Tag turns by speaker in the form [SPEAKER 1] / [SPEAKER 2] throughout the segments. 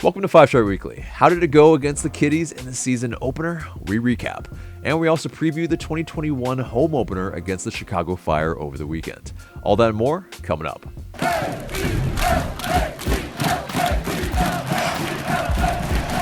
[SPEAKER 1] Welcome to 5-Star Weekly. How did it go against the Kitties in the season opener? We recap. And we also preview the 2021 home opener against the Chicago Fire over the weekend. All that and more coming up.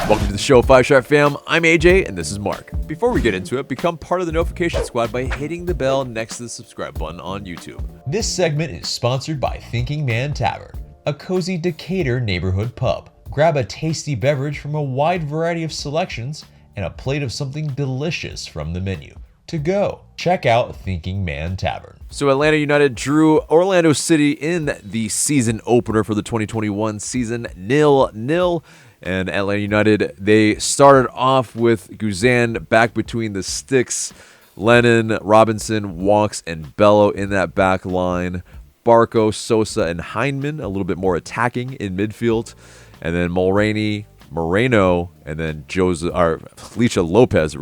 [SPEAKER 1] Welcome to the show, 5-Star fam. I'm AJ, and this is Marc. Before we get into it, become part of the notification squad by hitting the bell next to the subscribe button on YouTube. This segment is sponsored by Thinking Man Tavern, a cozy Decatur neighborhood pub. Grab a tasty beverage from a wide variety of selections and a plate of something delicious from the menu. To go, check out Thinking Man Tavern. So Atlanta United drew Orlando City in the season opener for the 2021 season 0-0. And Atlanta United, they started off with Guzan back between the sticks. Lennon, Robinson, Wonks, and Bello in that back line. Barco, Sosa, and Heineman a little bit more attacking in midfield. And then Mulroney, Moreno, and then Felicia Lopez,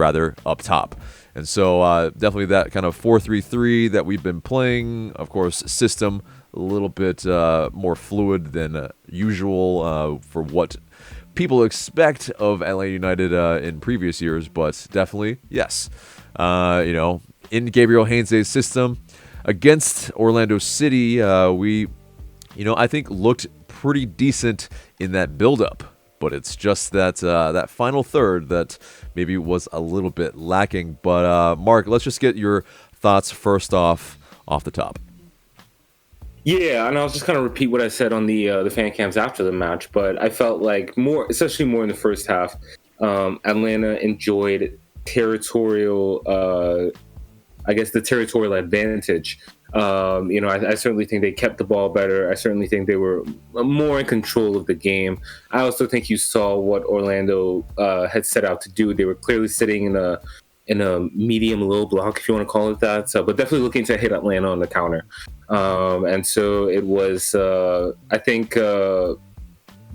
[SPEAKER 1] up top. And so definitely that kind of 4-3-3 that we've been playing. Of course, system a little bit more fluid than usual for what people expect of Atlanta United in previous years, but definitely, yes. In Gabriel Heinze's system against Orlando City, we, I think looked pretty decent in that build-up, but it's just that that final third that maybe was a little bit lacking. But Marc, let's just get your thoughts first off the top.
[SPEAKER 2] Yeah, and I'll just kind of repeat what I said on the fan cams after the match, but I felt like especially more in the first half, Atlanta enjoyed territorial, the territorial advantage. I certainly think they kept the ball better. I certainly think they were more in control of the game. I also think you saw what Orlando had set out to do. They were clearly sitting in a medium low block, if you want to call it that. So, but definitely looking to hit Atlanta on the counter. And so it was, I think,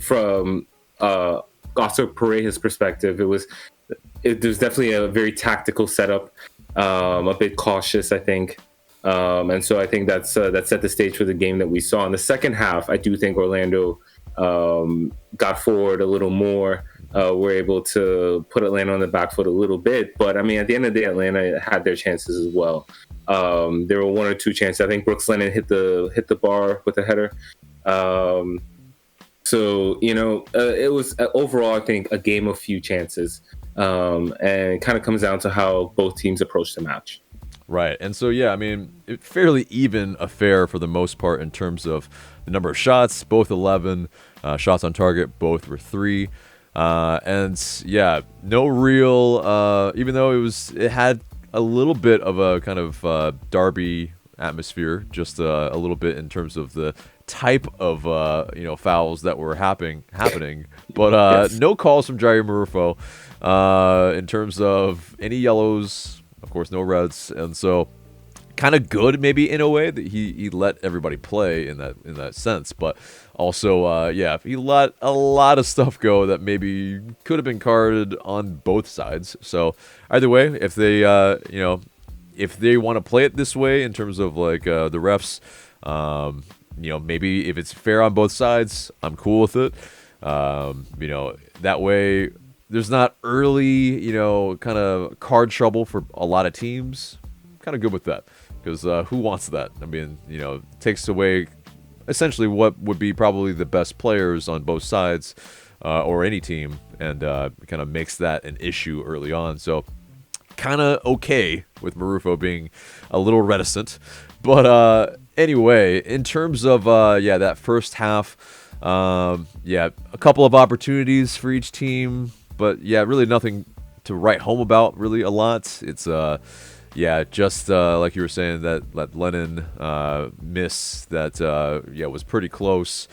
[SPEAKER 2] from Oscar Pareja's perspective, there's definitely a very tactical setup, a bit cautious, I think. And so I think that set the stage for the game that we saw. In the second half, I do think Orlando got forward a little more. Were able to put Atlanta on the back foot a little bit. But, I mean, at the end of the day, Atlanta had their chances as well. There were one or two chances. I think Brooks Lennon hit the bar with a header. It was overall, I think, a game of few chances. And it kind of comes down to how both teams approach the match.
[SPEAKER 1] Right. And so, yeah, I mean, fairly even affair for the most part in terms of the number of shots, both 11 shots on target, both were 3. And yeah, no real, even though it had a little bit of a kind of derby atmosphere, just a little bit in terms of the type of fouls that were happening. But yes. No calls from Jair Marufo in terms of any yellows, of course, no reds, and so kind of good maybe in a way that he let everybody play in that sense, but also he let a lot of stuff go that maybe could have been carded on both sides. So either way, if they if they want to play it this way in terms of like the refs, maybe if it's fair on both sides, I'm cool with it. That way there's not early kind of card trouble for a lot of teams. Kind of good with that. Because who wants that? I mean, takes away essentially what would be probably the best players on both sides or any team, and kind of makes that an issue early on. So kind of okay with Marufo being a little reticent. But anyway, in terms of, that first half, a couple of opportunities for each team. But, really nothing to write home about really a lot. It's... just like you were saying, that Lennon miss that was pretty close.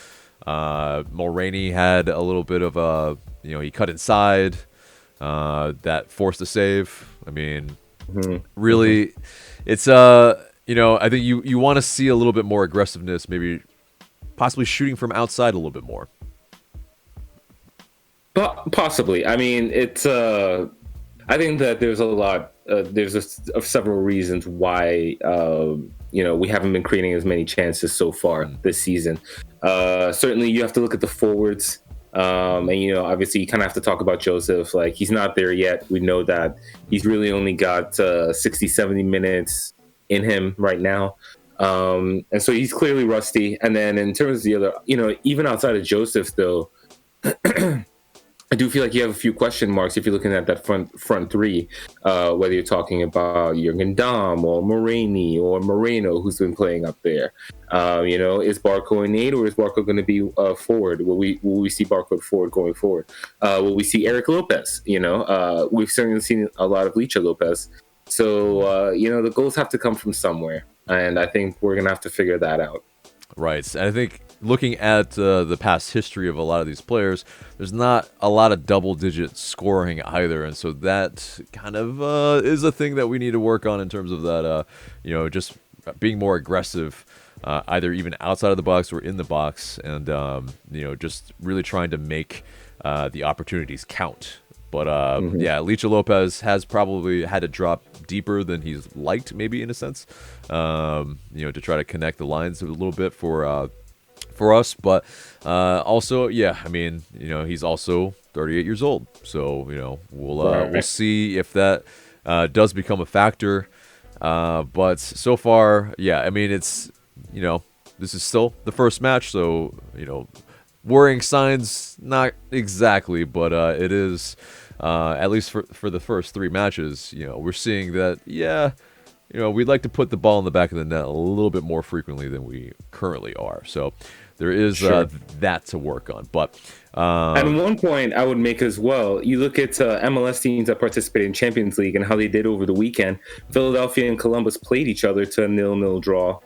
[SPEAKER 1] Mulroney had a little bit of he cut inside that forced a save. I mean, really, it's I think you want to see a little bit more aggressiveness, maybe possibly shooting from outside a little bit more.
[SPEAKER 2] Possibly. I mean, it's. I think that there's a lot. There's several reasons why we haven't been creating as many chances so far this season. Certainly, you have to look at the forwards. And, you know, obviously you kind of have to talk about Joseph. Like, he's not there yet. We know that he's really only got 60, 70 minutes in him right now. And so he's clearly rusty. And then in terms of the other, you know, even outside of Joseph, though, I do feel like you have a few question marks if you're looking at that front three, whether you're talking about Jürgen Damm or Morini or Moreno, who's been playing up there. You know, is Barco innate or is Barco going to be forward? Will we see Barco forward going forward? Will we see Eric Lopez? You know, we've certainly seen a lot of Licha Lopez. So, you know, the goals have to come from somewhere. And I think we're going to have to figure that out.
[SPEAKER 1] Right. And I think looking at the past history of a lot of these players, there's not a lot of double-digit scoring either. And so that kind of is a thing that we need to work on in terms of that, you know, just being more aggressive, either even outside of the box or in the box, and, you know, just really trying to make the opportunities count. But, yeah, Licha Lopez has probably had to drop deeper than he's liked, maybe, in a sense, you know, to try to connect the lines a little bit for us. But also, yeah, I mean, you know, he's also 38 years old. So, you know, we'll see if that does become a factor. But so far, yeah, I mean, it's, you know, this is still the first match. So, you know, worrying signs, not exactly, but it is, at least for the first three matches, you know, we're seeing that, yeah, you know, we'd like to put the ball in the back of the net a little bit more frequently than we currently are. So there is that to work on. But
[SPEAKER 2] and one point I would make as well, you look at MLS teams that participate in Champions League and how they did over the weekend. Philadelphia and Columbus played each other to a 0-0 draw.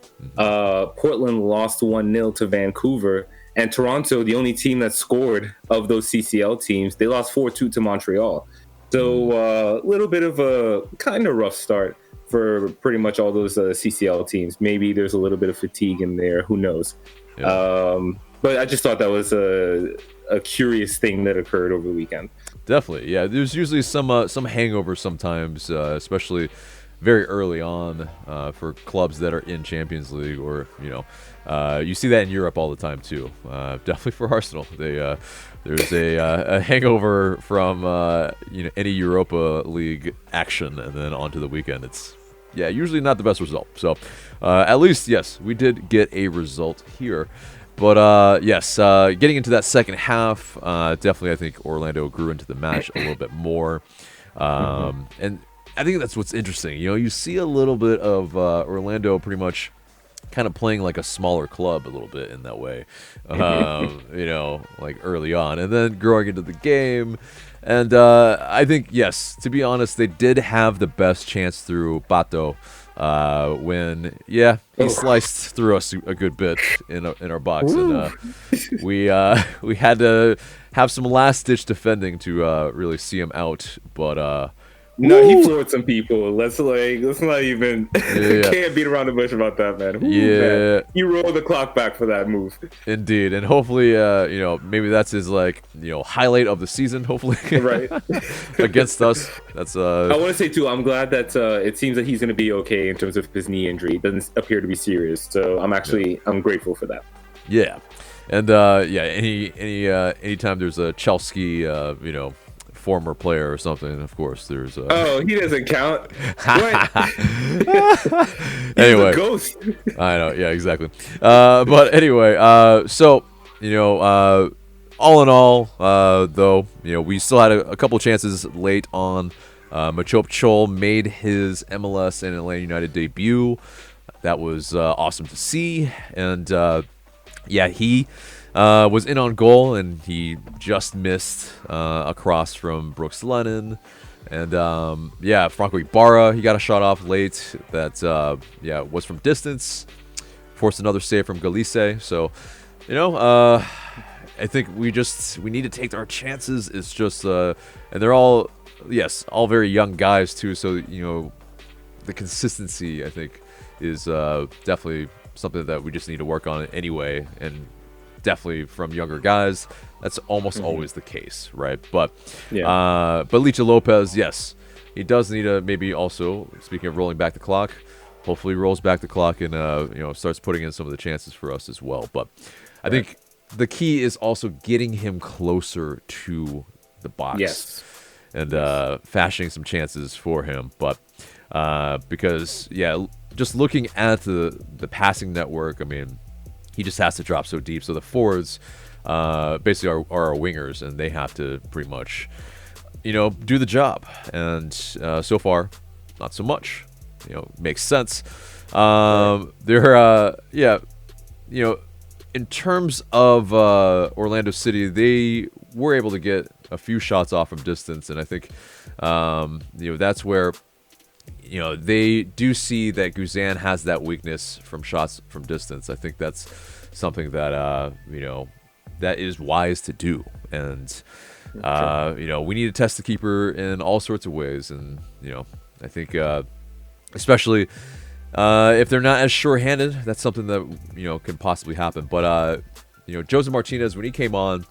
[SPEAKER 2] Portland lost 1-0 to Vancouver. And Toronto, the only team that scored of those CCL teams, they lost 4-2 to Montreal. So a little bit of a kind of rough start for pretty much all those CCL teams. Maybe there's a little bit of fatigue in there. Who knows? Yeah. But I just thought that was a curious thing that occurred over the weekend.
[SPEAKER 1] Definitely, yeah. There's usually some hangover sometimes, especially very early on for clubs that are in Champions League, or, you know, you see that in Europe all the time too. Definitely for Arsenal, there's a hangover from you know, any Europa League action, and then onto the weekend. It's, yeah, usually not the best result. So at least, yes, we did get a result here. But yes, getting into that second half, definitely I think Orlando grew into the match a little bit more, and I think that's what's interesting. You know, you see a little bit of Orlando pretty much kind of playing like a smaller club a little bit in that way, you know, like early on, and then growing into the game. And I think, yes, to be honest, they did have the best chance through Pato when, yeah, he sliced through us a good bit in our box. And we had to have some last-ditch defending to really see him out. But
[SPEAKER 2] no, he floored some people. Let's not even can't beat around the bush about that, man. Man. You roll the clock back for that move.
[SPEAKER 1] Indeed, and hopefully, you know, maybe that's his, like, you know, highlight of the season. Hopefully, right, against us. That's. I
[SPEAKER 2] want to say too, I'm glad that it seems that he's going to be okay in terms of his knee injury. It doesn't appear to be serious, so I'm grateful for that.
[SPEAKER 1] Yeah, and yeah, anytime there's a Chelsea, you know, former player or something, of course there's
[SPEAKER 2] he doesn't count.
[SPEAKER 1] Anyway,
[SPEAKER 2] a ghost.
[SPEAKER 1] I know, yeah, exactly. But anyway, so, you know, all in all, though, you know, we still had a couple chances late on. Machop Chol made his MLS and Atlanta United debut. That was awesome to see. And yeah, he was in on goal, and he just missed across from Brooks Lennon. And yeah, Franco Ibarra, he got a shot off late that yeah, was from distance, forced another save from Galice. So, you know, I think we need to take our chances. It's just and they're all, yes, all very young guys too, so, you know, the consistency, I think, is definitely something that we just need to work on anyway. And definitely from younger guys, that's almost always the case, right? But yeah, but Licha Lopez, yes, he does need to maybe also, speaking of rolling back the clock, hopefully rolls back the clock and you know, starts putting in some of the chances for us as well. But I think the key is also getting him closer to the box
[SPEAKER 2] Yes.
[SPEAKER 1] and fashioning some chances for him. But because, yeah, just looking at the passing network, I mean, he just has to drop so deep. So the forwards basically are our wingers, and they have to pretty much, do the job. And so far, not so much. Makes sense. Yeah, in terms of Orlando City, they were able to get a few shots off from distance, and I think that's where they do see that Guzan has that weakness from shots from distance. I think that's something that that is wise to do, and we need to test the keeper in all sorts of ways, and I think especially if they're not as sure-handed, that's something that can possibly happen. But Joseph Martinez, when he came on,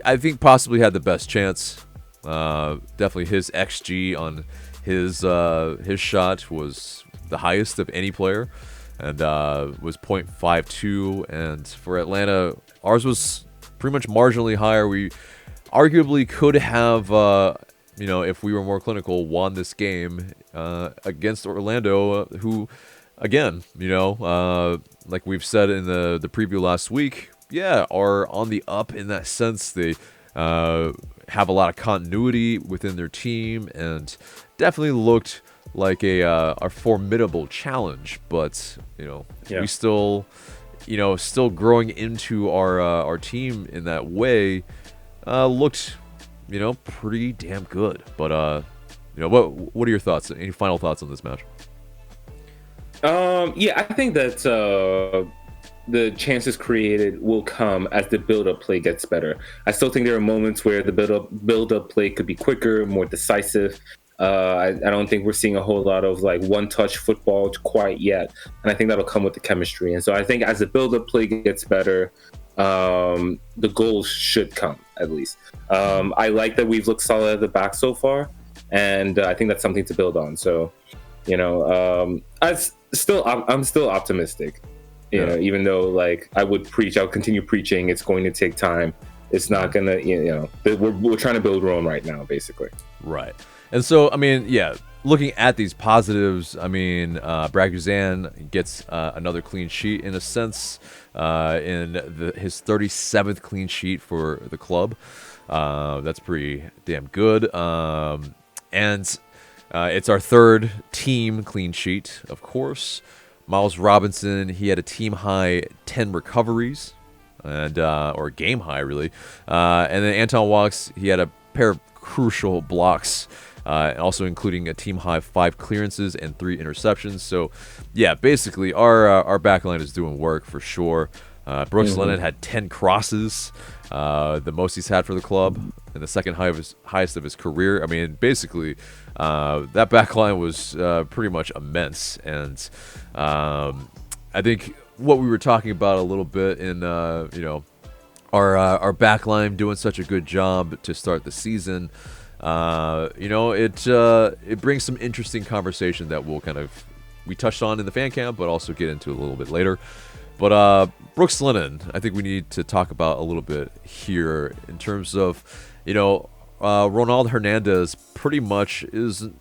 [SPEAKER 1] I think possibly had the best chance. Definitely his XG on his shot was the highest of any player, and was 0.52. And for Atlanta, ours was pretty much marginally higher. We arguably could have, if we were more clinical, won this game against Orlando, who, again, like we've said in the preview last week, are on the up in that sense. They have a lot of continuity within their team, and definitely looked like a formidable challenge. But we still, still growing into our team in that way, looked pretty damn good. But what are your thoughts? Any final thoughts on this match?
[SPEAKER 2] I think that the chances created will come as the build-up play gets better. I still think there are moments where the build-up play could be quicker, more decisive. I don't think we're seeing a whole lot of like one-touch football quite yet, and I think that'll come with the chemistry. And so I think as the build-up play gets better, the goals should come at least. I like that we've looked solid at the back so far, and I think that's something to build on. So, I'm still optimistic. Even though like I'll continue preaching, it's going to take time. It's not gonna, we're trying to build Rome right now, basically.
[SPEAKER 1] Right. And so, I mean, looking at these positives, I mean, Brad Guzan gets another clean sheet in a sense, in his 37th clean sheet for the club. That's pretty damn good. And it's our third team clean sheet, of course. Miles Robinson, he had a team high 10 recoveries, and or game high really. And then Anton Walks, he had a pair of crucial blocks, also including a team high 5 clearances and 3 interceptions. So basically our back line is doing work for sure. Brooks Lennon had 10 crosses, the most he's had for the club, and the second highest of his career. I mean, basically, that back line was pretty much immense. And I think what we were talking about a little bit in, our back line doing such a good job to start the season, it brings some interesting conversation that we touched on in the fan camp, but also get into a little bit later. But Brooks Lennon, I think we need to talk about a little bit here in terms of, Ronald Hernandez pretty much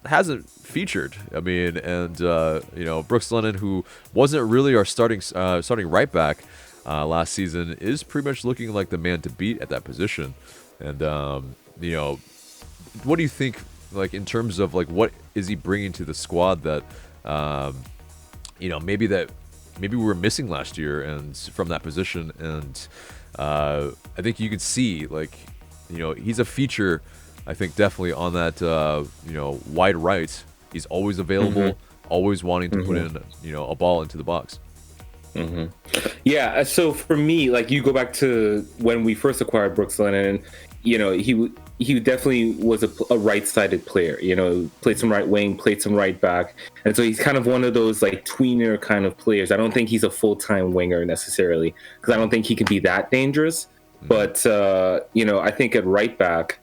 [SPEAKER 1] hasn't featured. I mean, and Brooks Lennon, who wasn't really our starting right back last season, is pretty much looking like the man to beat at that position. And what do you think, like in terms of like what is he bringing to the squad that maybe we were missing last year and from that position? And I think you could see he's a feature, I think, definitely on that wide right. He's always available, always wanting to put in a ball into the box.
[SPEAKER 2] So for me, like you go back to when we first acquired Brooks Lennon, he definitely was a right-sided player. Played some right wing, played some right back, and so he's kind of one of those like tweener kind of players. I don't think he's a full-time winger necessarily, because I don't think he can be that dangerous. But I think at right back,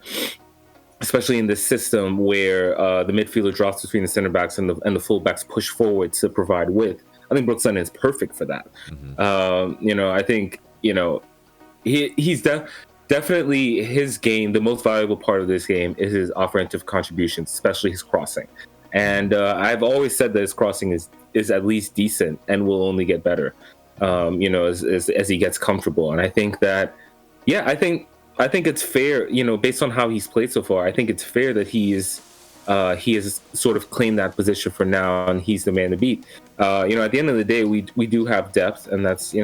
[SPEAKER 2] especially in this system where the midfielder drops between the center backs and the fullbacks push forward to provide width, I think Brooks Lennon is perfect for that. I think Definitely his game. The most valuable part of this game is his offensive contributions, especially his crossing. And I've always said that his crossing is at least decent and will only get better, as he gets comfortable. And I think that, yeah, I think it's fair, based on how he's played so far. I think it's fair that he has sort of claimed that position for now, and he's the man to beat. At the end of the day, we do have depth, and that's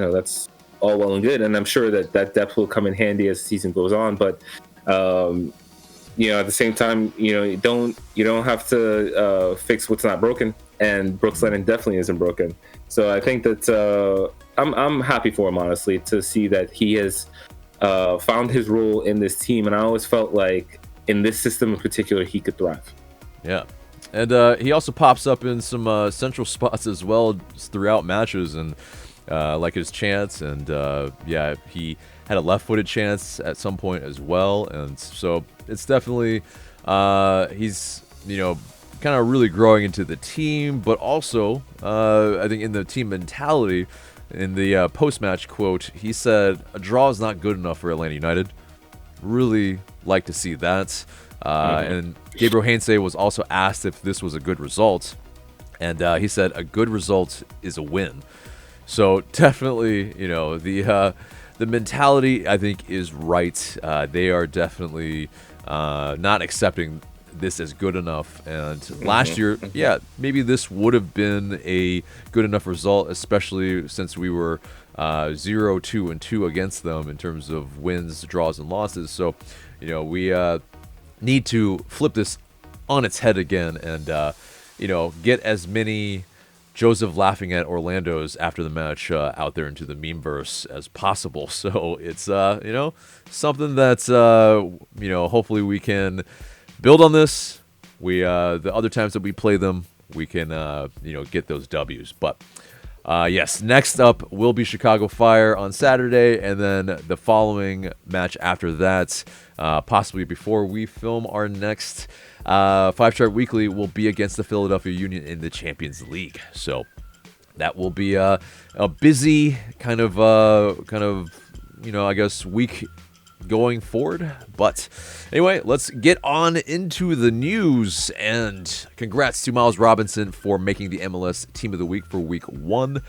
[SPEAKER 2] all well and good. And I'm sure that depth will come in handy as the season goes on. But at the same time, you don't have to fix what's not broken, and Brooks Lennon definitely isn't broken. So I think that I'm happy for him, honestly, to see that he has found his role in this team, and I always felt like in this system in particular he could thrive.
[SPEAKER 1] Yeah, and he also pops up in some central spots as well throughout matches, and like his chance, and he had a left-footed chance at some point as well, and so it's definitely he's kind of really growing into the team, but also I think in the team mentality. In the post-match quote, he said, "A draw is not good enough for Atlanta United." Really like to see that. And Gabriel Heinze was also asked if this was a good result, and he said, "A good result is a win." So definitely, the mentality I think is right. They are definitely not accepting this as good enough. And last year, maybe this would have been a good enough result, especially since we were 0-2-2 against them in terms of wins, draws, and losses. So, we need to flip this on its head again and, get as many Joseph laughing at Orlando's after the match out there into the memeverse as possible. So it's, something that, hopefully we can build on this. We the other times that we play them, we can get those W's. But yes, next up will be Chicago Fire on Saturday, and then the following match after that, possibly before we film our next 5-Chart Weekly, will be against the Philadelphia Union in the Champions League. So that will be a busy kind of I guess week going forward. But anyway, let's get on into the news, and congrats to Miles Robinson for making the MLS Team of the Week for Week 1.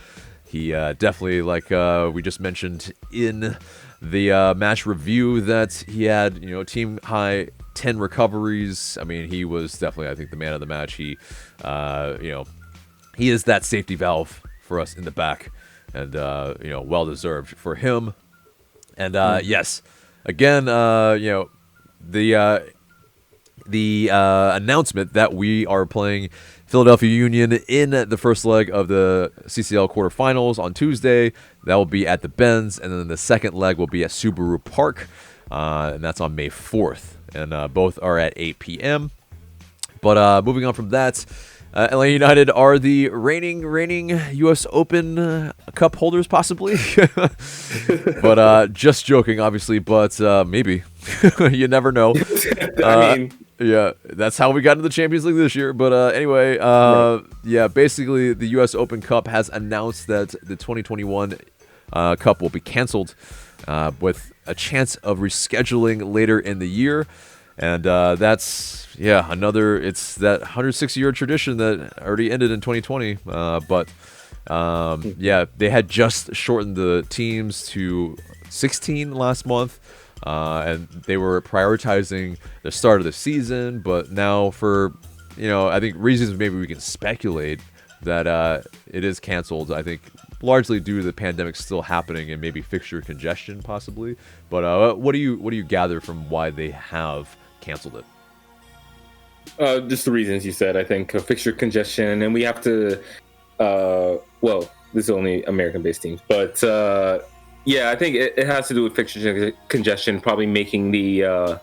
[SPEAKER 1] He definitely, like we just mentioned in the match review, that he had team high 10 recoveries. I mean, he was definitely, I think, the man of the match. He he is that safety valve for us in the back, and well deserved for him. And yes, again, the announcement that we are playing Philadelphia Union in the first leg of the CCL quarterfinals on Tuesday. That will be at the Benz, and then the second leg will be at Subaru Park, and that's on May 4th. And both are at 8 p.m. But moving on from that, LA United are the reigning U.S. Open Cup holders, possibly. But just joking, obviously. But maybe you never know.
[SPEAKER 2] I mean,
[SPEAKER 1] yeah, that's how we got into the Champions League this year. But anyway, yeah, basically the U.S. Open Cup has announced that the 2021 Cup will be canceled, with a chance of rescheduling later in the year. And that's, it's that 160-year tradition that already ended in 2020. But they had just shortened the teams to 16 last month. And they were prioritizing the start of the season. But now for, I think reasons maybe we can speculate that it is canceled. I think largely due to the pandemic still happening and maybe fixture congestion possibly. But what do you gather from why they have canceled it?
[SPEAKER 2] Just the reasons you said. I think fixture congestion, and we have to. Well, this is only American-based teams, but I think it has to do with fixture congestion, probably making the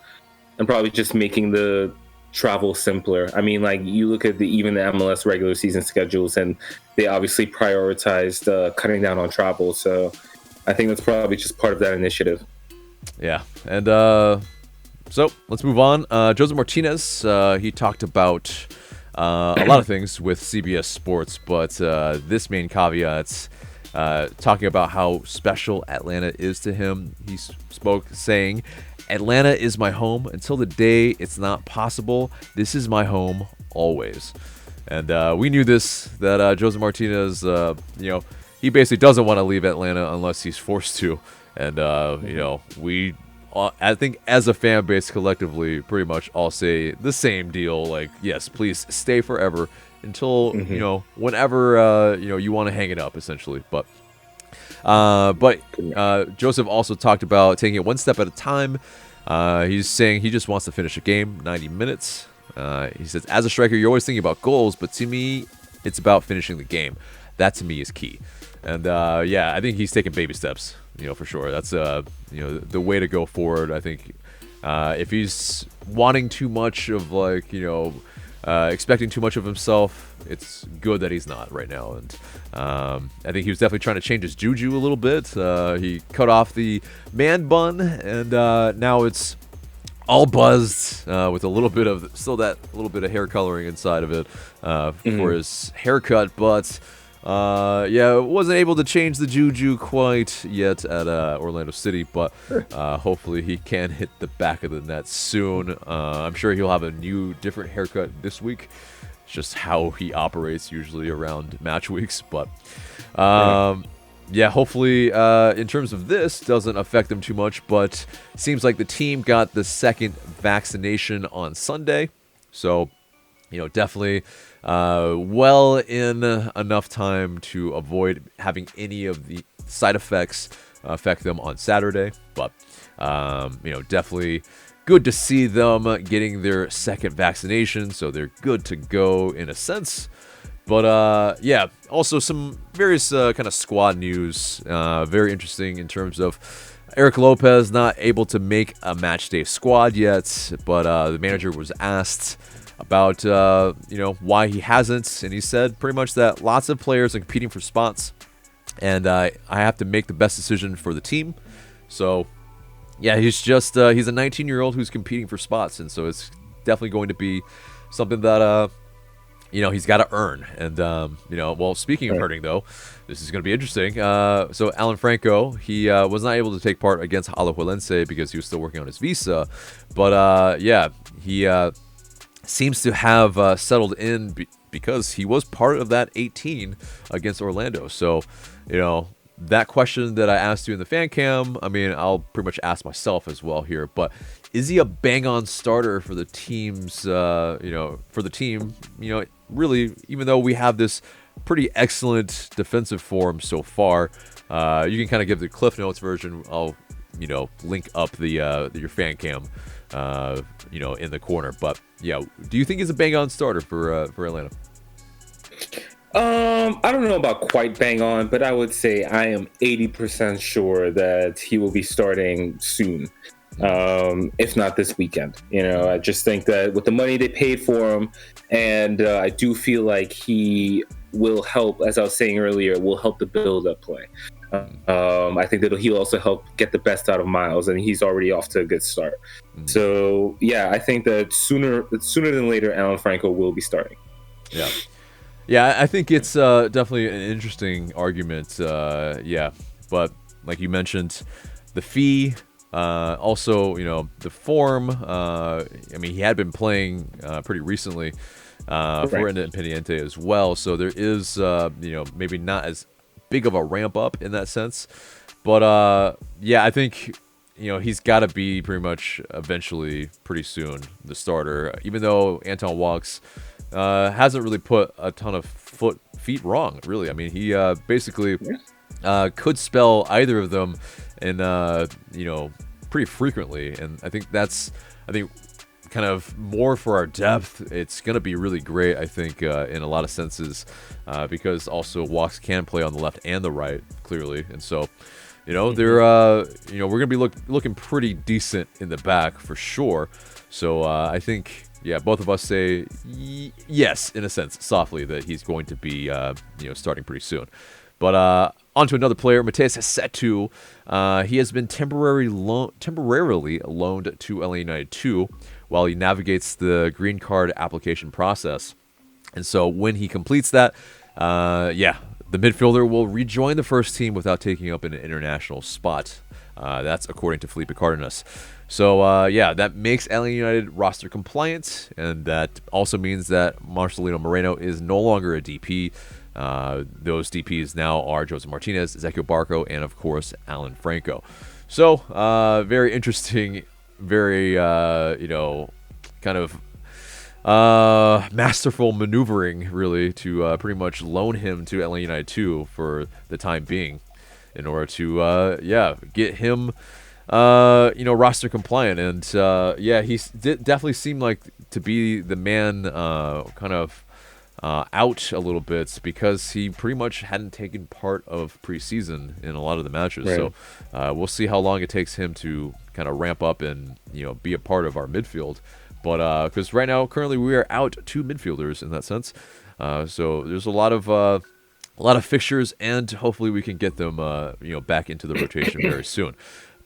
[SPEAKER 2] travel simpler. I mean, like, you look at even the MLS regular season schedules, and they obviously prioritized cutting down on travel. So I think that's probably just part of that initiative. Yeah,
[SPEAKER 1] and so let's move on. Jose Martinez, he talked about a lot of things with CBS Sports, but this main caveat talking about how special Atlanta is to him. He spoke saying, "Atlanta is my home until the day it's not possible. This is my home always." And we knew this, that José Martinez, he basically doesn't want to leave Atlanta unless he's forced to. And, we, I think as a fan base collectively, pretty much all say the same deal. Like, yes, please stay forever until, whenever, you want to hang it up, essentially. But Joseph also talked about taking it one step at a time. He's saying he just wants to finish a game, 90 minutes. He says, as a striker, you're always thinking about goals, but to me, it's about finishing the game. That to me is key. And I think he's taking baby steps, for sure. That's the way to go forward. I think if he's wanting too much of expecting too much of himself, it's good that he's not right now. And I think he was definitely trying to change his juju a little bit. He cut off the man bun, and now it's all buzzed with a little bit of hair coloring inside of it for his haircut, but wasn't able to change the juju quite yet at Orlando City, but hopefully he can hit the back of the net soon. I'm sure he'll have a new, different haircut this week. It's just how he operates usually around match weeks, but hopefully in terms of this, doesn't affect them too much, but seems like the team got the second vaccination on Sunday. So, definitely well in enough time to avoid having any of the side effects affect them on Saturday. But, definitely good to see them getting their second vaccination. So they're good to go in a sense. But, also some various kind of squad news. Very interesting in terms of Eric Lopez not able to make a Matchday squad yet. But the manager was asked about, why he hasn't. And he said pretty much that lots of players are competing for spots. And I have to make the best decision for the team. So, yeah, he's a 19-year-old who's competing for spots. And so it's definitely going to be something that... he's got to earn. And, speaking of hurting, though, this is going to be interesting. So Alan Franco, he was not able to take part against Alajuelense because he was still working on his visa. But, he seems to have settled in because he was part of that 18 against Orlando. So, that question that I asked you in the fan cam, I mean, I'll pretty much ask myself as well here. But is he a bang-on starter for the team's, really, even though we have this pretty excellent defensive form so far, you can kind of give the Cliff Notes version. I'll, link up the your fan cam, in the corner. But yeah, do you think he's a bang-on starter for Atlanta?
[SPEAKER 2] I don't know about quite bang on, but I would say I am 80% sure that he will be starting soon. If not this weekend. I just think that with the money they paid for him, and I do feel like he will help, as I was saying earlier, will help the build-up play. I think that he'll also help get the best out of Miles, and he's already off to a good start. So, yeah, I think that sooner than later, Alan Franco will be starting.
[SPEAKER 1] Yeah. Yeah, I think it's definitely an interesting argument. But like you mentioned, the fee... also, the form, he had been playing pretty recently for Independiente as well. So there is, maybe not as big of a ramp up in that sense. But, I think, he's got to be pretty much eventually pretty soon the starter, even though Anton Walks hasn't really put a ton of feet wrong, really. I mean, he basically could spell either of them and pretty frequently, and I think kind of more for our depth. It's gonna be really great, I think, in a lot of senses, because also Walks can play on the left and the right clearly, and so they're we're gonna be looking pretty decent in the back for sure. So I think both of us say yes in a sense softly that he's going to be starting pretty soon. But on to another player, Mateus Setu. He has been temporarily loaned to LA United 2 while he navigates the green card application process. And so when he completes that, the midfielder will rejoin the first team without taking up an international spot. That's according to Felipe Cardenas. So, yeah, that makes Atlanta United roster compliant, and that also means that Marcelino Moreno is no longer a DP. Those DPs now are Jose Martinez, Ezequiel Barco, and, of course, Alan Franco. So, very interesting, very, kind of masterful maneuvering, really, to pretty much loan him to Atlanta United 2 for the time being in order to, get him, roster compliant. And, he definitely seemed like to be the man kind of out a little bit because he pretty much hadn't taken part of preseason in a lot of the matches. Right. So we'll see how long it takes him to kind of ramp up and, be a part of our midfield. But because right now, currently, we are out 2 midfielders in that sense. So there's a lot of fixtures, and hopefully we can get them, back into the rotation very soon.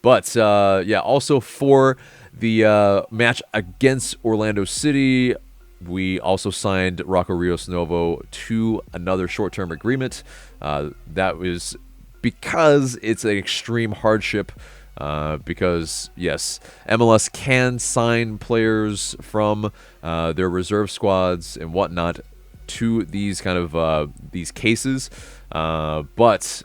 [SPEAKER 1] But also for the match against Orlando City, we also signed Rocco Rios Novo to another short-term agreement. That was because it's an extreme hardship. Because yes, MLS can sign players from their reserve squads and whatnot to these kind of these cases, but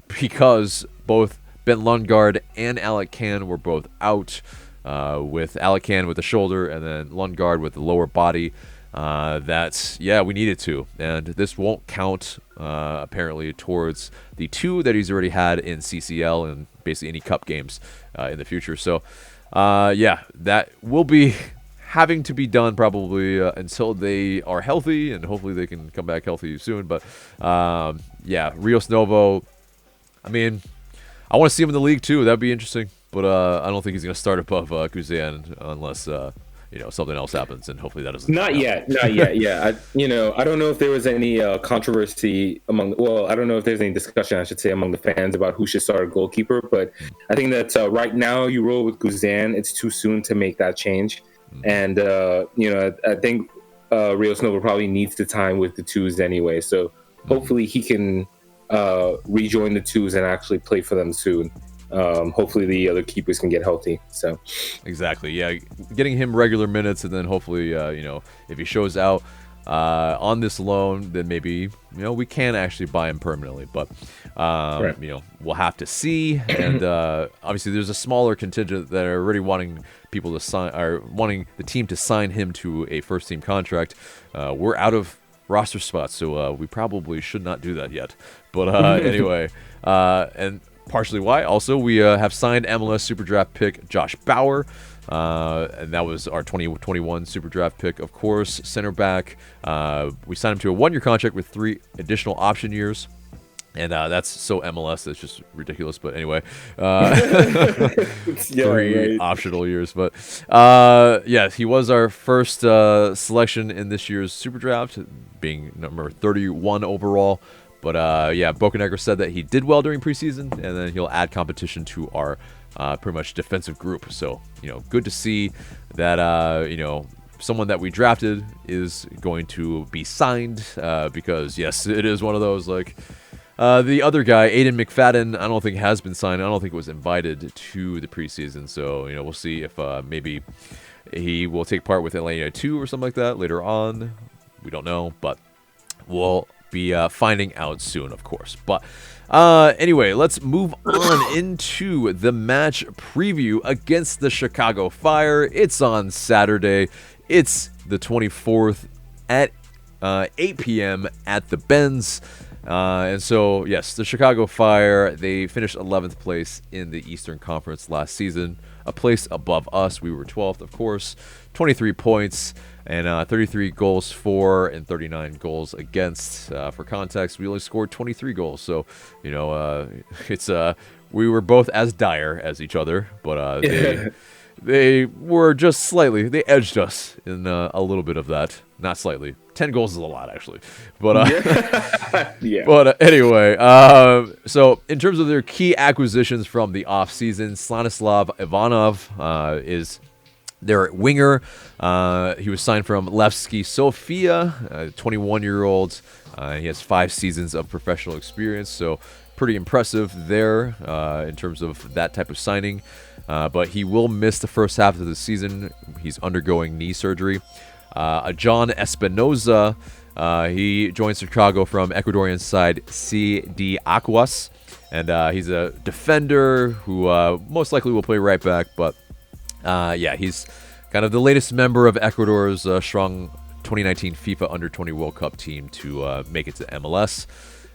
[SPEAKER 1] because both Ben Lundgaard and Alec Can were both out, with Alec Can with the shoulder and then Lundgaard with the lower body, we needed to, and this won't count apparently towards the 2 that he's already had in CCL and basically any cup games in the future. So that will be having to be done probably until they are healthy, and hopefully they can come back healthy soon. But Rios Novo, I mean, I want to see him in the league too. That'd be interesting, but I don't think he's going to start above Guzan unless something else happens, and hopefully that doesn't.
[SPEAKER 2] Not yet. Yeah, I don't know if there was any controversy I don't know if there's any discussion, I should say, among the fans about who should start a goalkeeper. But I think that right now you roll with Guzan. It's too soon to make that change, and I think Rios Novo probably needs the time with the 2s anyway. So hopefully he can rejoin the 2s and actually play for them soon. Hopefully the other keepers can get healthy. So
[SPEAKER 1] exactly, getting him regular minutes, and then hopefully if he shows out on this loan, then maybe we can actually buy him permanently. But we'll have to see. And obviously there's a smaller contingent that are already wanting people to sign, or wanting the team to sign him to a first team contract. We're out of roster spots, so we probably should not do that yet. But anyway, and partially why. Also, we have signed MLS Super Draft pick Josh Bauer, and that was our 2021 Super Draft pick, of course. Center back. We signed him to a 1-year contract with 3 additional option years. And that's so MLS, that's just ridiculous. But anyway, 3 optional years. But he was our first selection in this year's Super Draft, being number 31 overall. But Bocanegra said that he did well during preseason, and then he'll add competition to our pretty much defensive group. So good to see that someone that we drafted is going to be signed, because yes, it is one of those like. The other guy, Aiden McFadden, I don't think has been signed. I don't think was invited to the preseason. So, we'll see if maybe he will take part with Atlanta 2 or something like that later on. We don't know, but we'll be finding out soon, of course. But anyway, let's move on into the match preview against the Chicago Fire. It's on Saturday. It's the 24th at 8 p.m. at the Benz. And so, yes, the Chicago Fire, they finished 11th place in the Eastern Conference last season, a place above us. We were 12th, of course, 23 points and 33 goals for and 39 goals against. For context, we only scored 23 goals. So, it's we were both as dire as each other, but they were just slightly, they edged us in a little bit of that. Not slightly. 10 goals is a lot, actually. But But anyway, so in terms of their key acquisitions from the offseason, Stanislav Ivanov is Their winger, he was signed from Levski Sofia, 21-year-old. He has 5 seasons of professional experience, so pretty impressive there in terms of that type of signing. But he will miss the first half of the season. He's undergoing knee surgery. John Espinoza, he joins Chicago from Ecuadorian side CD Aguas. And he's a defender who most likely will play right back, but he's kind of the latest member of Ecuador's strong 2019 FIFA Under-20 World Cup team to make it to MLS.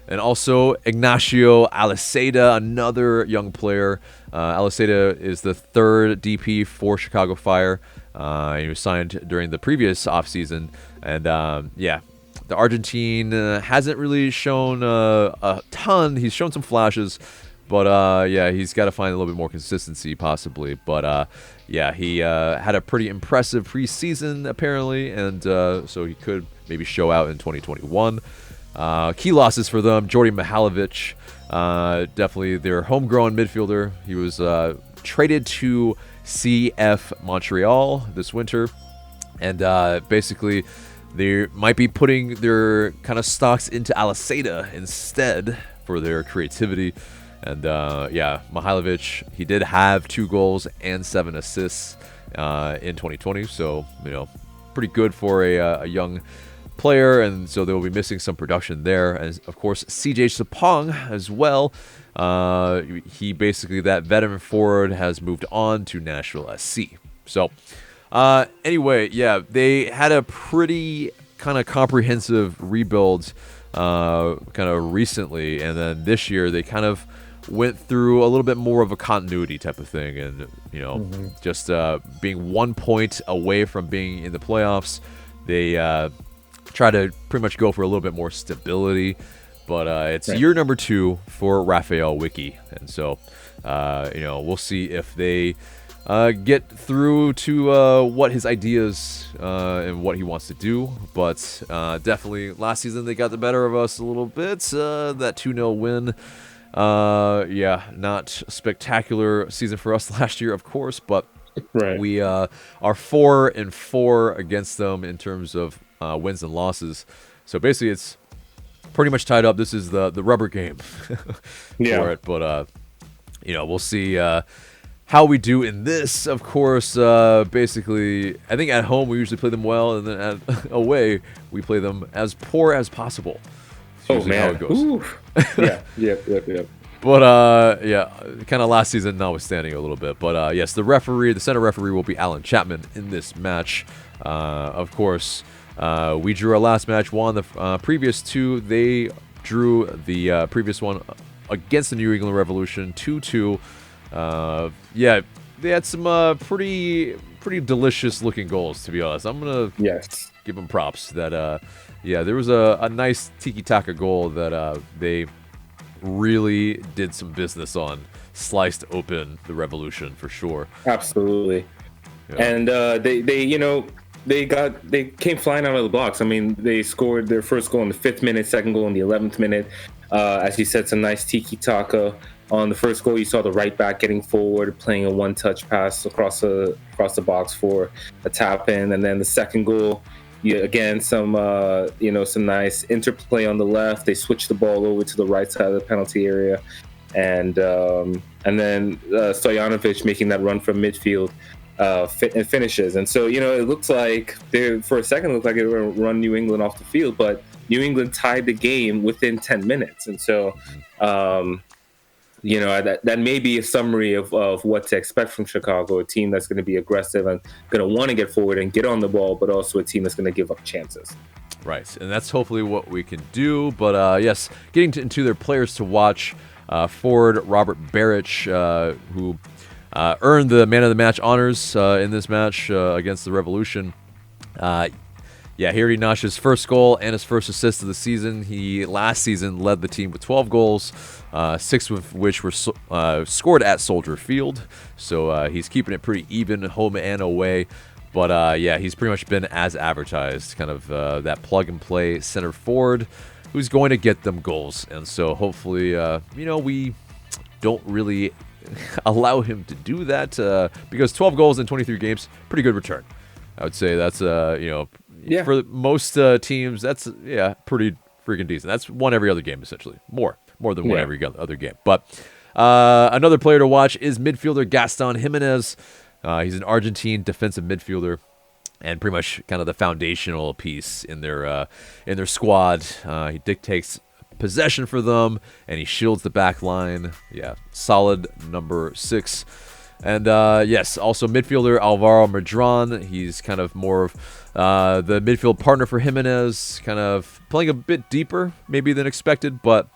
[SPEAKER 1] And also Ignacio Aliseda, another young player. Aliseda is the 3rd DP for Chicago Fire. He was signed during the previous offseason. And the Argentine hasn't really shown a ton. He's shown some flashes. But, he's got to find a little bit more consistency, possibly. But, he had a pretty impressive preseason, apparently. And so he could maybe show out in 2021. Key losses for them. Jordi Mihalovic, definitely their homegrown midfielder. He was traded to CF Montreal this winter. And basically, they might be putting their kind of stocks into Aliseda instead for their creativity. And Mihalovic, he did have 2 goals and 7 assists in 2020. So, pretty good for a young player. And so they will be missing some production there. And of course, CJ Sapong as well. He basically, that veteran forward, has moved on to Nashville SC. So, they had a pretty kind of comprehensive rebuild kind of recently. And then this year, they kind of went through a little bit more of a continuity type of thing, and just being 1 point away from being in the playoffs, they try to pretty much go for a little bit more stability. But it's year number 2 for Raphael Wiki, and so we'll see if they get through to what his ideas and what he wants to do. But definitely last season they got the better of us a little bit. That 2-0 win. Not a spectacular season for us last year, of course, but we are 4-4 against them in terms of wins and losses. So basically, it's pretty much tied up. This is the rubber game for it, but we'll see how we do in this. Of course, basically, I think at home we usually play them well, and then away we play them as poor as possible.
[SPEAKER 2] Oh man, how it goes. Yep.
[SPEAKER 1] But kind of last season notwithstanding a little bit. But yes, the center referee will be Alan Chapman in this match. Of course, we drew our last match, won the previous 2. They drew the previous one against the New England Revolution 2-2. They had some pretty delicious looking goals, to be honest. I'm gonna give them props that there was a nice Tiki Taka goal that they really did some business on, sliced open the Revolution for sure.
[SPEAKER 2] Absolutely. And they came flying out of the blocks. I mean, they scored their first goal in the 5th minute, second goal in the 11th minute. As you said, some nice Tiki Taka. On the first goal, you saw the right back getting forward, playing a one-touch pass across the box for a tap in, and then the second goal, again some nice interplay on the left. They switched the ball over to the right side of the penalty area, and then Stojanovic making that run from midfield and finishes. And so it looks like for a second it looked like they were going to run New England off the field, but New England tied the game within 10 minutes, and so. That may be a summary of what to expect from Chicago, a team that's going to be aggressive and going to want to get forward and get on the ball, but also a team that's going to give up chances.
[SPEAKER 1] Right, and that's hopefully what we can do. But yes, getting into their players to watch, forward Robert Baric, who earned the man of the match honors in this match against the Revolution. He already notched his first goal and his first assist of the season. He last season led the team with 12 goals, 6 of which were scored at Soldier Field. So he's keeping it pretty even home and away. But he's pretty much been as advertised, kind of that plug-and-play center forward who's going to get them goals. And so hopefully, we don't really allow him to do that because 12 goals in 23 games, pretty good return. I would say that's for most teams, that's pretty freaking decent. That's one every other game essentially, more than one every other game. But another player to watch is midfielder Gaston Jimenez. He's an Argentine defensive midfielder, and pretty much kind of the foundational piece in their squad. He dictates possession for them, and he shields the back line. Yeah, solid number 6. And yes, also midfielder Alvaro Medran. He's kind of more of the midfield partner for Jimenez, kind of playing a bit deeper maybe than expected, but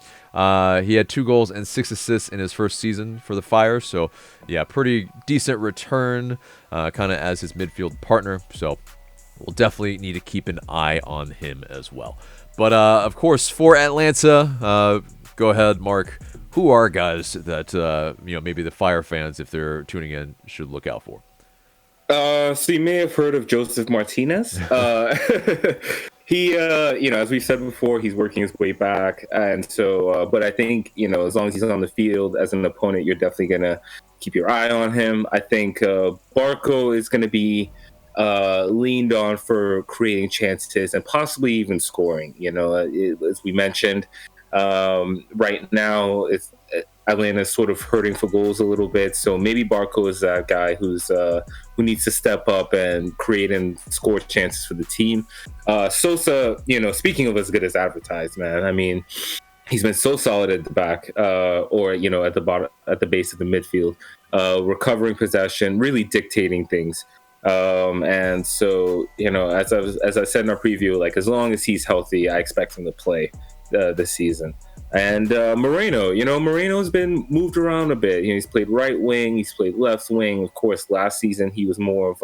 [SPEAKER 1] he had 2 goals and 6 assists in his first season for the Fire. So yeah, pretty decent return kind of as his midfield partner. So we'll definitely need to keep an eye on him as well. But of course, for Atlanta, go ahead, Mark. Who are guys that maybe the Fire fans, if they're tuning in, should look out for?
[SPEAKER 2] So you may have heard of Joseph Martinez. He, as we said before, he's working his way back, and so. But I think as long as he's on the field as an opponent, you're definitely gonna keep your eye on him. I think Barco is gonna be leaned on for creating chances and possibly even scoring. As we mentioned. Right now, Atlanta is sort of hurting for goals a little bit, so maybe Barco is that guy who needs to step up and create and score chances for the team. Sosa, speaking of as good as advertised, man. I mean, he's been so solid at the back, or at the bottom, at the base of the midfield, recovering possession, really dictating things. And so, as I said in our preview, like as long as he's healthy, I expect him to play this season. And Moreno, Moreno's been moved around a bit. He's played right wing, he's played left wing. Of course, last season he was more of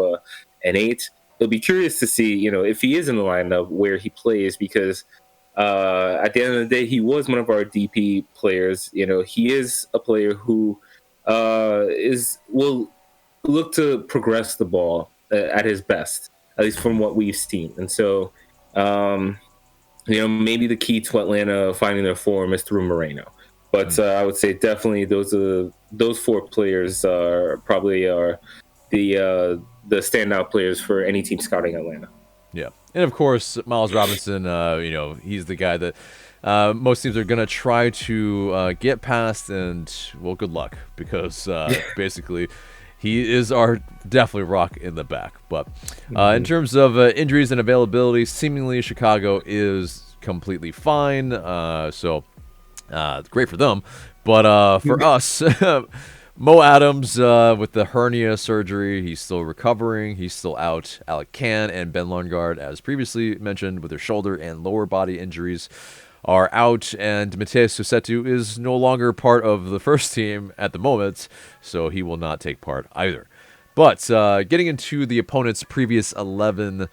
[SPEAKER 2] an 8. It'll be curious to see, if he is in the lineup where he plays, because at the end of the day, he was one of our DP players. He is a player who will look to progress the ball at his best, at least from what we've seen. And so, maybe the key to Atlanta finding their form is through Moreno. But I would say definitely those 4 players probably are the standout players for any team scouting Atlanta.
[SPEAKER 1] Yeah, and of course Miles Robinson. He's the guy that most teams are gonna try to get past, and well, good luck, because basically he is our definitely rock in the back. But in terms of injuries and availability, seemingly Chicago is completely fine. So great for them. But for us, Mo Adams with the hernia surgery, he's still recovering. He's still out. Alec Can and Ben Lundgaard, as previously mentioned, with their shoulder and lower body injuries, are out, and Mateus Susetu is no longer part of the first team at the moment, so he will not take part either. But getting into the opponent's previous 11,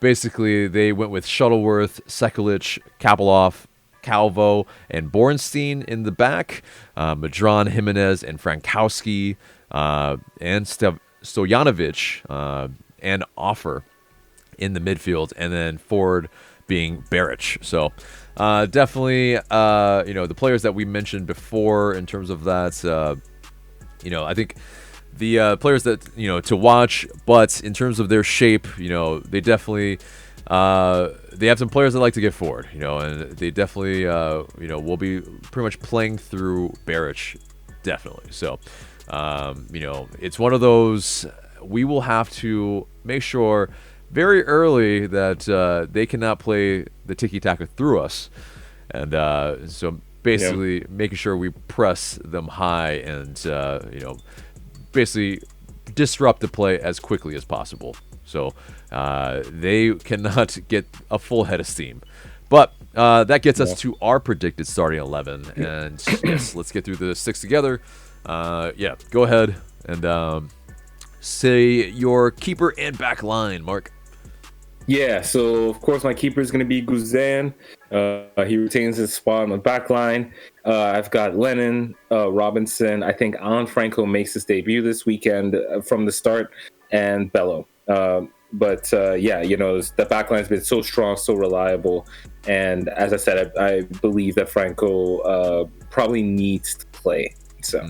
[SPEAKER 1] basically they went with Shuttleworth, Sekulic, Kapelov, Calvo, and Bornstein in the back, Medran, Jimenez, and Frankowski, and Stojanovic, and Offer in the midfield, and then forward being Baric. So definitely, the players that we mentioned before in terms of that, I think the players that, to watch, but in terms of their shape, they definitely, they have some players that like to get forward, and they definitely, will be pretty much playing through Baric, definitely. So, it's one of those, we will have to make sure very early that they cannot play the tiki-taka through us. And so basically making sure we press them high and, basically disrupt the play as quickly as possible. So they cannot get a full head of steam. But that gets us to our predicted starting 11. And yes, let's get through the 6 together. Go ahead and say your keeper and back line, Mark.
[SPEAKER 2] Yeah, so of course my keeper is going to be Guzan. He retains his spot on the back line. I've got Lennon, Robinson. I think Alan Franco makes his debut this weekend from the start, and Bello. The back line's been so strong, so reliable. And as I said, I believe that Franco probably needs to play. So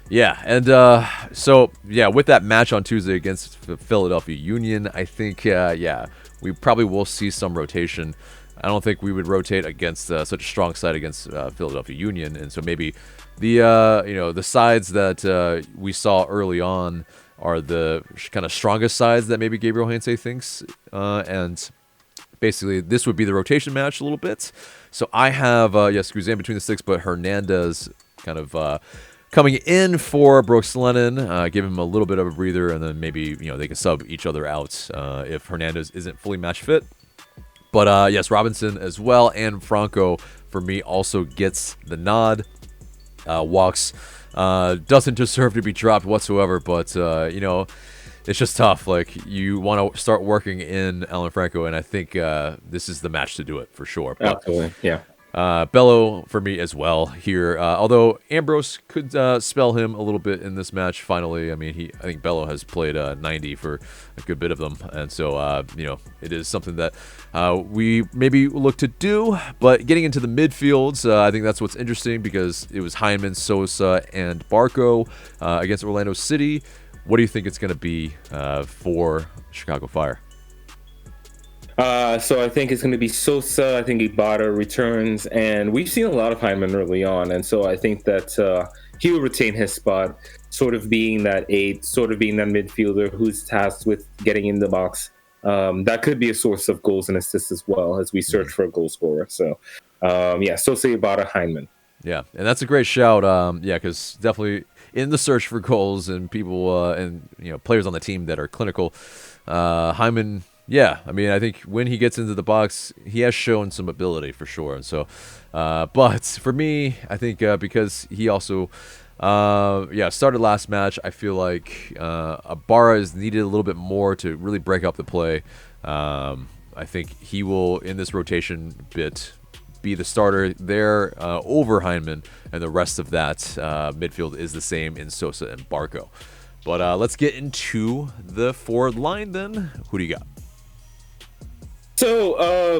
[SPEAKER 1] Yeah, and so yeah, with that match on Tuesday against Philadelphia Union, I think yeah, we probably will see some rotation. I don't think we would rotate against such a strong side against Philadelphia Union, and so maybe the the sides that we saw early on are the kind of strongest sides that maybe Gabriel Heinze thinks, and basically this would be the rotation match a little bit. So I have yes, Guzan between the sticks, but Hernandez kind of coming in for Brooks Lennon, give him a little bit of a breather, and then maybe they can sub each other out if Hernandez isn't fully match fit. But yes, Robinson as well, and Franco for me also gets the nod. Walks doesn't deserve to be dropped whatsoever, but it's just tough. Like, you want to start working in Alan Franco, and I think this is the match to do it for sure. But,
[SPEAKER 2] Absolutely, yeah.
[SPEAKER 1] Bello for me as well here. Although Ambrose could spell him a little bit in this match. Finally, I mean, I think Bello has played 90 for a good bit of them, and so it is something that we maybe look to do. But getting into the midfields, I think that's what's interesting, because it was Hyman, Sosa, and Barco against Orlando City. What do you think it's going to be for Chicago Fire?
[SPEAKER 2] So I think it's going to be Sosa. I think Ibarra returns, and we've seen a lot of Hyman early on, and so I think that he will retain his spot, sort of being that eight, sort of being that midfielder who's tasked with getting in the box. That could be a source of goals and assists as well as we search for a goal scorer. So, Sosa, Ibarra, Hyman.
[SPEAKER 1] Yeah, and that's a great shout. Because definitely in the search for goals and people and players on the team that are clinical, Hyman. Yeah, I mean, I think when he gets into the box, he has shown some ability for sure. And so, but for me, I think because he also, started last match, I feel like Ibarra is needed a little bit more to really break up the play. I think he will, in this rotation bit, be the starter there over Hyman, and the rest of that midfield is the same in Sosa and Barco. But let's get into the forward line then. Who do you got?
[SPEAKER 2] So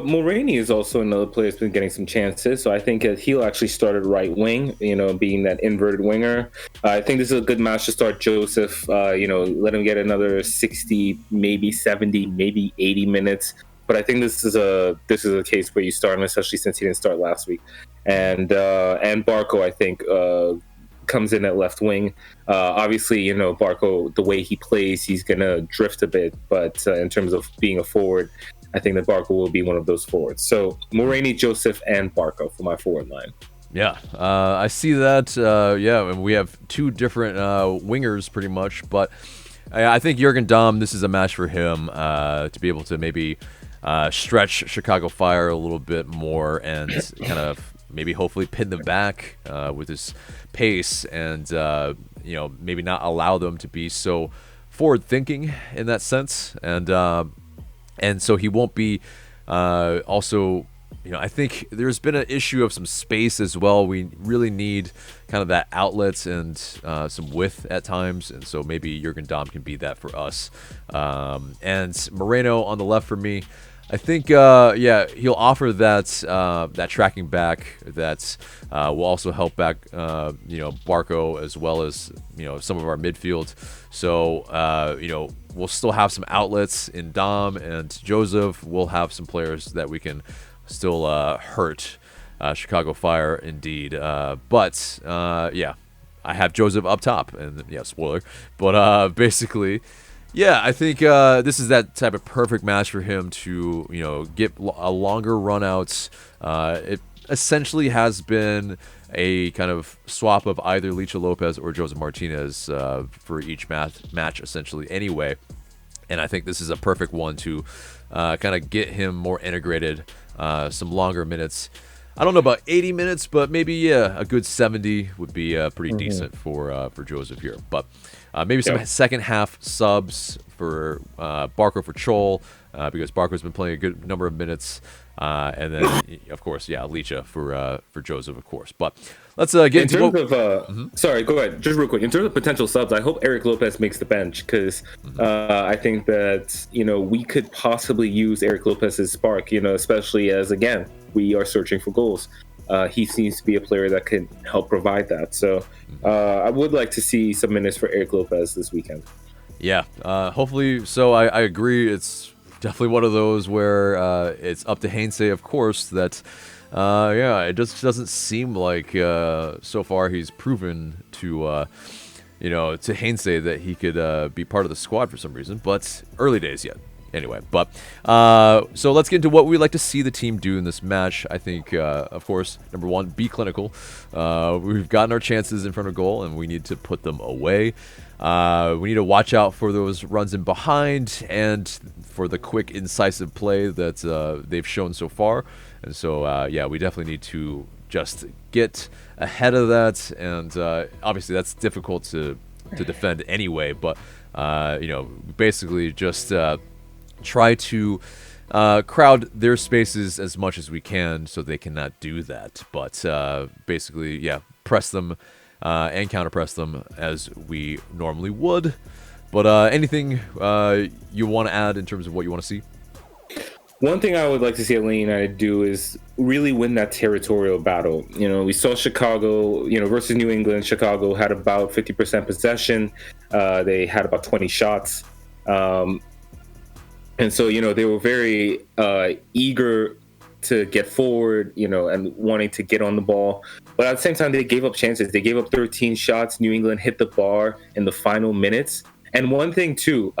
[SPEAKER 2] Mulroney is also another player that's been getting some chances. So I think he'll actually start at right wing, being that inverted winger. I think this is a good match to start Joseph. Let him get another 60, maybe 70, maybe 80 minutes. But I think this is a case where you start him, especially since he didn't start last week. And Barco, I think, comes in at left wing. Obviously, Barco, the way he plays, he's gonna drift a bit. But in terms of being a forward, I think that Barco will be one of those forwards. So Mulroney, Joseph, and Barco for my forward line.
[SPEAKER 1] Yeah, I see that. And we have two different wingers pretty much. But I think Jurgen Damm, this is a match for him to be able to maybe stretch Chicago Fire a little bit more and kind of maybe hopefully pin them back with his pace and, maybe not allow them to be so forward-thinking in that sense. And so he won't be also, I think there's been an issue of some space as well. We really need kind of that outlets and some width at times. And so maybe Jurgen Damm can be that for us. And Moreno on the left for me. I think, he'll offer that tracking back that will also help back, Barco as well as, some of our midfield. So, we'll still have some outlets in Dom and Joseph. We'll have some players that we can still hurt Chicago Fire indeed. But I have Joseph up top, and spoiler. But basically, I think this is that type of perfect match for him to get a longer run outs. It essentially has been a kind of swap of either Licha Lopez or Joseph Martinez for each match essentially anyway. And I think this is a perfect one to kind of get him more integrated, some longer minutes. I don't know about 80 minutes, but maybe a good 70 would be pretty decent for Joseph here. But maybe some second half subs for Barco for Chol, because Barco's been playing a good number of minutes. And then, of course, Licha for Joseph, of course. But let's get into
[SPEAKER 2] terms of sorry, go ahead. Just real quick. In terms of potential subs, I hope Eric Lopez makes the bench, because I think that we could possibly use Eric Lopez's spark. Especially as, again, we are searching for goals. he seems to be a player that can help provide that. So I would like to see some minutes for Eric Lopez this weekend.
[SPEAKER 1] Yeah, hopefully. So I agree. It's definitely one of those where it's up to Hainsey, of course, that, yeah, it just doesn't seem like so far he's proven to, to Hainsey that he could be part of the squad for some reason, but early days yet. Anyway, but so let's get into what we'd like to see the team do in this match. I think, of course, number one, be clinical. We've gotten our chances in front of goal, and we need to put them away. We need to watch out for those runs in behind and for the quick, incisive play that they've shown so far. And so, yeah, we definitely need to just get ahead of that. And obviously, that's difficult to defend anyway. But, basically just try to crowd their spaces as much as we can so they cannot do that. But basically, yeah, press them and counter-press them as we normally would. But anything you want to add in terms of what you want to see?
[SPEAKER 2] One thing I would like to see Atlanta United do is really win that territorial battle. We saw Chicago, versus New England. Chicago had about 50% possession. They had about 20 shots. And so, they were very eager to get forward, and wanting to get on the ball. But at the same time, they gave up chances. They gave up 13 shots. New England hit the bar in the final minutes. And one thing, too,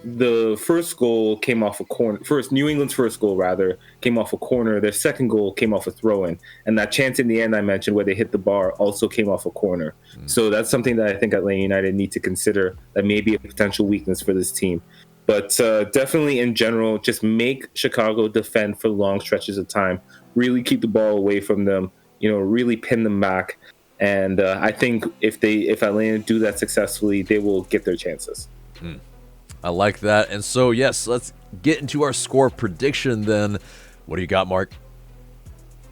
[SPEAKER 2] the first goal came off a corner. New England's first goal, rather, came off a corner. Their second goal came off a throw-in. And that chance in the end I mentioned where they hit the bar also came off a corner. So that's something that I think Atlanta United need to consider that may be a potential weakness for this team. But definitely in general, just make Chicago defend for long stretches of time. Really keep the ball away from them. Really pin them back. And I think if Atlanta do that successfully, they will get their chances.
[SPEAKER 1] I like that. And so, yes, let's get into our score prediction then. What do you got, Marc?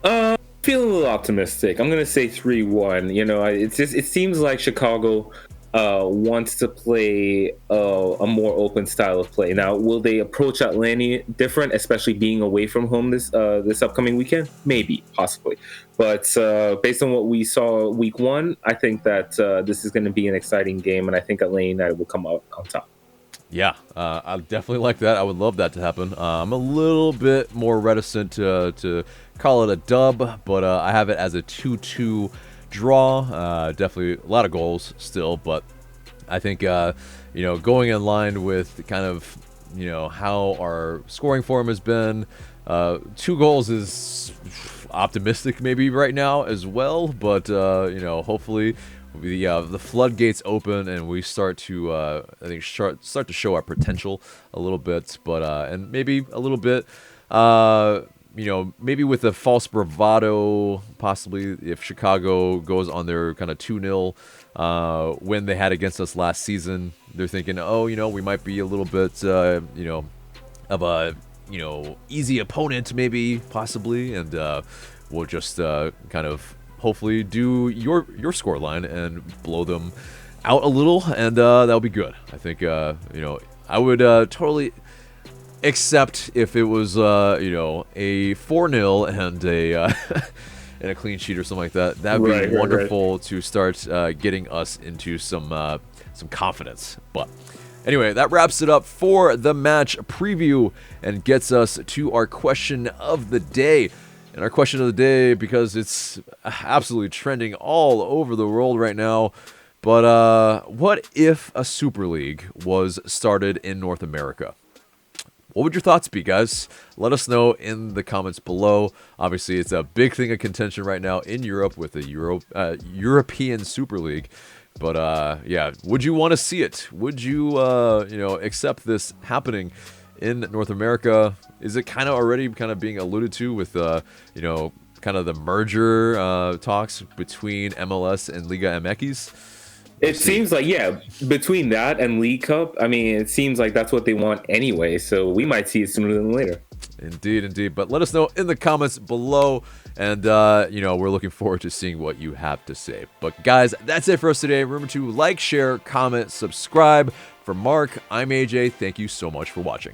[SPEAKER 2] Feeling a little optimistic. I'm going to say 3-1. It seems like Chicago wants to play a more open style of play. Now, will they approach Atlanta different, especially being away from home this upcoming weekend? Maybe, possibly. But based on what we saw week one, I think that this is going to be an exciting game, and I think Atlanta United will come out on top.
[SPEAKER 1] Yeah, I definitely like that. I would love that to happen. I'm a little bit more reticent to call it a dub, but I have it as a 2-2 draw. Definitely a lot of goals still, but I think going in line with kind of how our scoring form has been, 2 goals is optimistic maybe right now as well, but hopefully the floodgates open and we start to I think start to show our potential a little bit, but and maybe a little bit maybe with a false bravado, possibly if Chicago goes on their kind of 2-0 win they had against us last season. They're thinking, we might be a little bit, of a, easy opponent, maybe, possibly, and we'll just kind of hopefully do your score line and blow them out a little, and that'll be good. I think, I would totally except if it was a 4-0 and a and a clean sheet or something like that. That'd be wonderful to start getting us into some confidence. But anyway, that wraps it up for the match preview and gets us to our question of the day. And our question of the day, because it's absolutely trending all over the world right now, but what if a Super League was started in North America? What would your thoughts be, guys? Let us know in the comments below. Obviously, it's a big thing of contention right now in Europe with the European Super League. But yeah, would you want to see it? Would you, accept this happening in North America? Is it kind of already being alluded to with, kind of the merger talks between MLS and Liga MX?
[SPEAKER 2] It seems like, between that and League Cup, I mean, it seems like that's what they want anyway, so we might see it sooner than later.
[SPEAKER 1] Indeed. But let us know in the comments below, and, we're looking forward to seeing what you have to say. But, guys, that's it for us today. Remember to like, share, comment, subscribe. For Marc, I'm AJ. Thank you so much for watching.